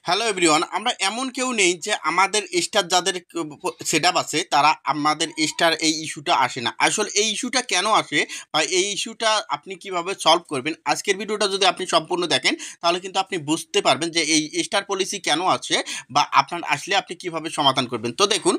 Hello everyone, আমরা এমন কেউ নেই যে আমাদের স্টার যাদের সেটআপ আছে তারা আমাদের স্টার এই ইস্যুটা আসে না। আসলে এই ইস্যুটা কেন আসে বা এই ইস্যুটা আপনি কিভাবে সলভ করবেন, আজকের ভিডিওটা যদি আপনি সম্পূর্ণ দেখেন তাহলে কিন্তু আপনি বুঝতে পারবেন যে এই স্টার পলিসি কেন আছে বা আপনার আসলে আপনি কিভাবে সমাধান করবেন। তো দেখুন,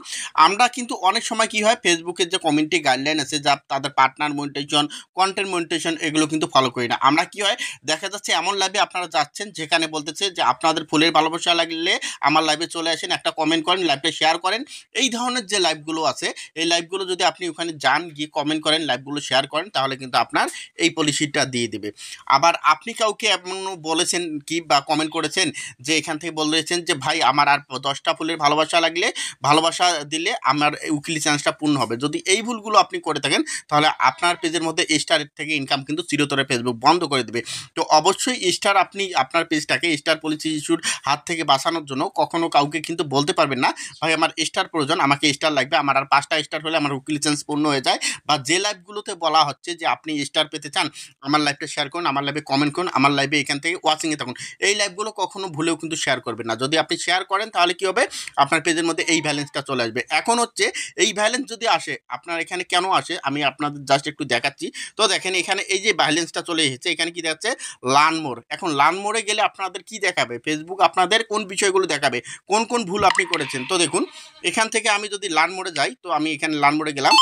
আমরা কিন্তু অনেক সময় কি হয়, ফেসবুকের যে কমিউনিটি গাইডলাইন আছে যা তাদের পার্টনার মনিটাইজেশন, কন্টেন্ট মনিটাইজেশন, এগুলো কিন্তু ফলো করি না। আমরা কি হয়, দেখা যাচ্ছে এমন লাইভে আপনারা যাচ্ছেন যেখানে বলতেছে যে আপনাদের ফুলের ভালোবাসা লাগলে আমার লাইভে চলে আসেন, একটা কমেন্ট করেন, লাইভটা শেয়ার করেন। এই ধরনের যে লাইভগুলো আছে, এই লাইভগুলো যদি আপনি ওখানে যান, গিয়ে কমেন্ট করেন, লাইভগুলো শেয়ার করেন, তাহলে কিন্তু আপনার এই পলিসিটা দিয়ে দেবে। আবার আপনি কাউকে এমন বলেছেন কি বা কমেন্ট করেছেন যে এখান থেকে বলেছেন যে ভাই আমার আর 10টা ফুলের ভালোবাসা লাগলে, ভালোবাসা দিলে আমার উকিলি চান্সটা পূর্ণ হবে। যদি এই ভুলগুলো আপনি করে থাকেন তাহলে আপনার পেজের মধ্যে স্টার থেকে ইনকাম কিন্তু চিরতরে ফেসবুক বন্ধ করে দেবে। তো অবশ্যই স্টার, আপনি আপনার পেজটাকে স্টার পলিসি ইস্যুর হাত থেকে বাঁচানোর জন্য কখনো কাউকে কিন্তু বলতে পারবেন না ভাই আমার স্টার প্রয়োজন, আমাকে স্টার লাগবে, আমার আর 5টা স্টার হলে আমার উকিল চান্স পূর্ণ হয়ে যায়। বা যে লাইভগুলোতে বলা হচ্ছে যে আপনি স্টার পেতে চান, আমার লাইভটা শেয়ার করুন, আমার লাইভে কমেন্ট করুন, আমার লাইভে এখান থেকে ওয়াচিংয়ে থাকুন, এই লাইভগুলো কখনো ভুলেও কিন্তু শেয়ার করবেন না। যদি আপনি শেয়ার করেন তাহলে কি হবে, আপনার পেজের মধ্যে এই ব্যালেন্সটা চলে আসবে। এখন হচ্ছে এই ব্যালেন্স যদি আসে, আপনার এখানে কেন আসে আমি আপনাদের জাস্ট একটু দেখাচ্ছি। তো দেখেন এখানে এই যে ব্যালেন্সটা চলে এসেছে, এখানে কি দেখাচ্ছে লার্ন মোর। এখন লার্ন মোরে গেলে আপনাদের কি দেখাবে, ফেসবুক আপনাদের কোন বিষয়গুলো দেখাবে, কোন কোন ভুল আপনি করেছেন। তো দেখুন এখান থেকে আমি যদি লার্ন মোরে যাই, তো আমি এখানে লার্ন মোরে গেলাম।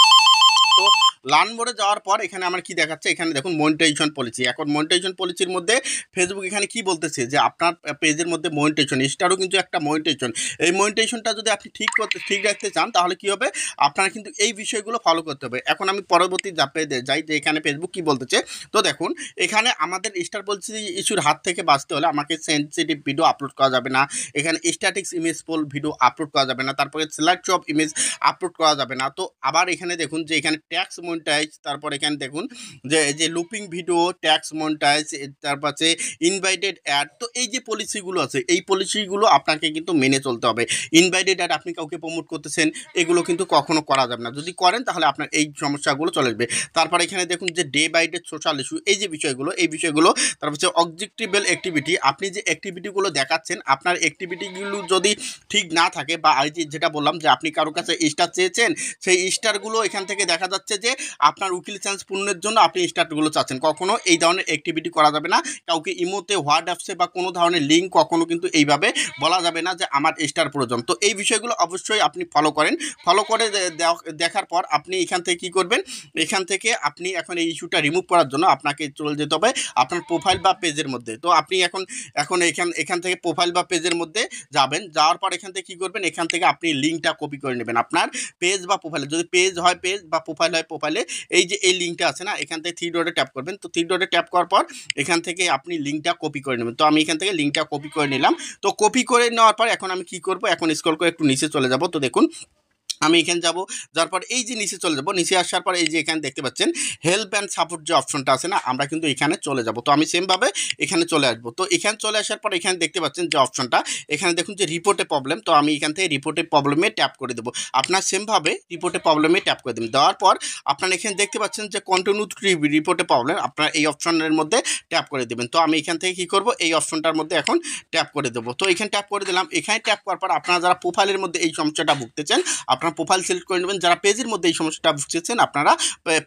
তো লার্ন মোডে যাওয়ার পর এখানে আমার কি দেখাচ্ছে, এখানে দেখুন মনিটাইজেশন পলিসি। এখন মনিটাইজেশন পলিসির মধ্যে ফেসবুক এখানে কি বলতেছে যে আপনার পেজের মধ্যে মনিটাইজেশন, স্টারও কিন্তু একটা মনিটাইজেশন, এই মনিটাইজেশনটা যদি আপনি ঠিক রাখতে চান তাহলে কি হবে, আপনার কিন্তু এই বিষয়গুলো ফলো করতে হবে। এখন আমি পরবর্তী ধাপে যাই যে এখানে ফেসবুক কি বলতেছে। তো দেখুন এখানে আমাদের স্টার পলিসি ইস্যুর হাত থেকে বাঁচতে হলে আমাকে সেন্সিটিভ ভিডিও আপলোড করা যাবে না, এখানে statics image poll video upload করা যাবে না, তারপরে সিলেক্ট অফ ইমেজ আপলোড করা যাবে না। তো আবার এখানে দেখুন যে এখানে ট্যাক্স মনিটাইজ, তারপর এখানে দেখুন যে এই যে লুপিং ভিডিও, ট্যাক্স মনিটাইজ, তারপর আছে ইনভাইটেড অ্যাড। তো এই যে পলিসিগুলো আছে, এই পলিসিগুলো আপনাকে কিন্তু মেনে চলতে হবে। ইনভাইটেড অ্যাড আপনি কাউকে প্রমোট করতেছেন, এগুলো কিন্তু কখনো করা যাবে না। যদি করেন তাহলে আপনার এই সমস্যাগুলো চলে আসবে। তারপর এখানে দেখুন যে day by day social issue, এই যে বিষয়গুলো, এই বিষয়গুলো। তারপর হচ্ছে অবজেক্টিভেল অ্যাক্টিভিটি, আপনি যে অ্যাক্টিভিটিগুলো দেখাচ্ছেন, আপনার অ্যাক্টিভিটিগুলো যদি ঠিক না থাকে, বা এই যে যেটা বললাম যে আপনি কারো কাছে স্টার চেয়েছেন, সেই স্টারগুলো এখান থেকে দেখা যাচ্ছে যে আপনার উকিল চান্স পূর্ণের জন্য আপনি স্টারগুলো চাচ্ছেন, কখনো এই ধরনের অ্যাক্টিভিটি করা যাবে না। কাউকে ইমোতে, হোয়াটসঅ্যাপসে বা কোনো ধরনের লিঙ্ক কখনো কিন্তু এইভাবে বলা যাবে না যে আমার স্টার প্রয়োজন। তো এই বিষয়গুলো অবশ্যই আপনি ফলো করেন। ফলো করে দেখার পর আপনি এখান থেকে কী করবেন, এখান থেকে আপনি এখন এই ইস্যুটা রিমুভ করার জন্য আপনাকে চলে যেতে হবে আপনার প্রোফাইল বা পেজের মধ্যে। তো আপনি এখন এখন এখান থেকে প্রোফাইল বা পেজের মধ্যে যাবেন। যাওয়ার পর এখান থেকে কী করবেন, এখান থেকে আপনি লিঙ্কটা কপি করে নেবেন আপনার পেজ বা প্রোফাইলে। যদি পেজ হয় পেজ বা প্রোফাইল হয় প্রোফাইলে, এই যে এই লিঙ্কটা আছে না, এখান থেকে থ্রি ডটে ট্যাপ করবেন। তো থ্রি ডটে ট্যাপ করার পর এখান থেকে আপনি লিঙ্কটা কপি করে নেবেন। তো আমি এখান থেকে লিঙ্কটা কপি করে নিলাম। তো কপি করে নেওয়ার পর এখন আমি কী করব, এখন স্ক্রল করে একটু নিচে চলে যাব। তো দেখুন আমি এখানে যাব, যাওয়ার পর এই যে নিচে চলে যাব, নিচে আসার পর এই যে এখানে দেখতে পাচ্ছেন হেল্প অ্যান্ড সাপোর্ট যে অপশনটা আছে না, আমরা কিন্তু এখানে চলে যাব। তো আমি সেমভাবে এখানে চলে আসবো। তো এখানে চলে আসার পর এখানে দেখতে পাচ্ছেন যে অপশনটা, এখানে দেখুন যে রিপোর্টে প্রবলেম। তো আমি এখান থেকে রিপোর্টে প্রবলেমে ট্যাপ করে দেবো। আপনার সেমভাবে রিপোর্টে প্রবলেমে ট্যাপ করে দেবেন। দেওয়ার পর আপনারা এখানে দেখতে পাচ্ছেন যে কন্টিনিউ রিপোর্টে প্রবলেম, আপনারা এই অপশনের মধ্যে ট্যাপ করে দেবেন। তো আমি এখান থেকে কী করব, এই অপশনটার মধ্যে এখন ট্যাপ করে দেবো। তো এখানে ট্যাপ করে দিলাম। এখানে ট্যাপ করার পর আপনারা যারা প্রোফাইলের মধ্যে এই সমস্যাটা ভুগতেছেন, আপনার প্রোফাইল সিলেক্ট করে নেবেন। যারা পেজের মধ্যে এই সমস্যাটা ভুগছেন, আপনারা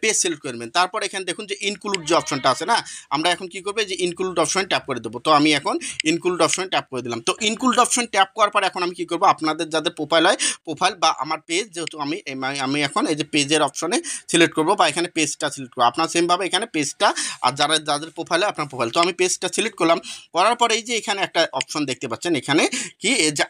পেজ সিলেক্ট করে নেবেন। তারপর এখানে দেখুন যে ইনক্লুড যে অপশনটা আছে না, আমরা এখন কী করবো, যে ইনক্লুড অপশন ট্যাপ করে দেবো। তো আমি এখন ইনক্লুড অপশন ট্যাপ করে দিলাম। তো ইনক্লুড অপশন ট্যাপ করার পর এখন আমি কী করবো, আপনাদের যাদের প্রোফাইল হয়, প্রোফাইল বা আমার পেজ, যেহেতু আমি এখন এই যে পেজের অপশনে সিলেক্ট করবো বা এখানে পেজটা সিলেক্ট করবো। আপনার সেমভাবে এখানে পেজটা, আর যাদের প্রোফাইলে আপনার প্রোফাইল। তো আমি পেজটা সিলেক্ট করলাম। করার পর এই যে এখানে একটা অপশন দেখতে পাচ্ছেন, এখানে কি যে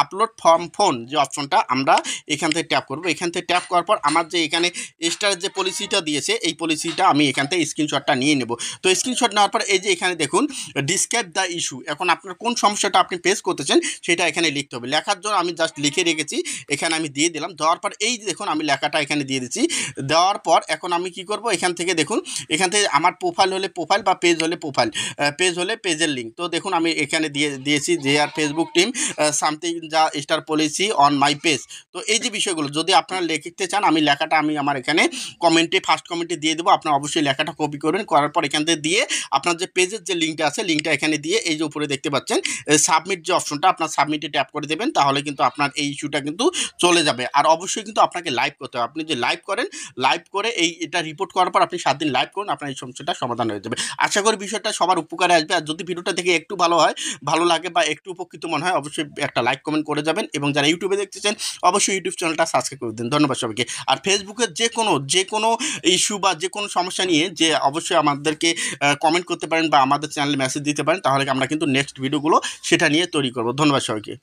আপলোড ফর্ম ফোন যে অপশনটা, আমরা এখান থেকে ট্যাপ করবো। এখান থেকে ট্যাপ করার পর আমার যে এখানে স্টার যে পলিসিটা দিয়েছে, এই পলিসিটা আমি এখান থেকে স্ক্রিনশটটা নিয়ে নেব। তো স্ক্রিনশট নেওয়ার পর এই যে এখানে দেখুন ডিসক্রাইব দ্য ইস্যু, এখন আপনার কোন সমস্যাটা আপনি ফেস করতেছেন সেটা এখানে লিখতে হবে। লেখার জন্য আমি জাস্ট লিখে রেখেছি, এখানে আমি দিয়ে দিলাম। দেওয়ার পর এই যে দেখুন আমি লেখাটা এখানে দিয়ে দিচ্ছি। দেওয়ার পর এখন আমি কি করব, এখান থেকে দেখুন, এখান থেকে আমার প্রোফাইল হলে প্রোফাইল বা পেজ হলে প্রোফাইল, পেজ হলে পেজের লিঙ্ক। তো দেখুন আমি এখানে দিয়েছি যে আর ফেসবুক টিম সামথিং যা star policy on my page. তো এই যে বিষয়গুলো যদি আপনারা লিখতে চান, আমি লেখাটা আমি আমার এখানে কমেন্টে ফার্স্ট কমেন্টে দিয়ে দেবো। আপনারা অবশ্যই লেখাটা কপি করবেন, করার পর এখান থেকে দিয়ে আপনার যে পেজের যে লিঙ্কটা আছে লিঙ্কটা এখানে দিয়ে এই যে উপরে দেখতে পাচ্ছেন সাবমিট যে অপশনটা, আপনার সাবমিটে ট্যাপ করে দেবেন, তাহলে কিন্তু আপনার এই ইস্যুটা কিন্তু চলে যাবে। আর অবশ্যই কিন্তু আপনাকে লাইভ করতে হবে। আপনি যে লাইভ করেন, লাইভ করে এটা রিপোর্ট করার পর আপনি 7 দিন লাইভ করুন, আপনার এই সমস্যাটা সমাধান হয়ে যাবে। আশা করি বিষয়টা সবার উপকারে আসবে। আর যদি ভিডিওটা দেখে একটু ভালো লাগে বা একটু উপকৃত মনে হয়, অবশ্যই একটা লাইক কমেন্ট করে যাবেন। এবং যারা ইউটিউবে দেখতেছেন অবশ্যই ইউটিউব চ্যানেলটা সাবস্ক্রাইব করে দিন। ধন্যবাদ সবাইকে। আর ফেসবুকের যে কোনো ইস্যু বা যে কোনো সমস্যা নিয়ে যে অবশ্যই আমাদেরকে কমেন্ট করতে পারেন বা আমাদের চ্যানেলে মেসেজ দিতে পারেন, তাহলে আমরা কিন্তু নেক্সট ভিডিওগুলো সেটা নিয়ে তৈরি করব। ধন্যবাদ সবাইকে।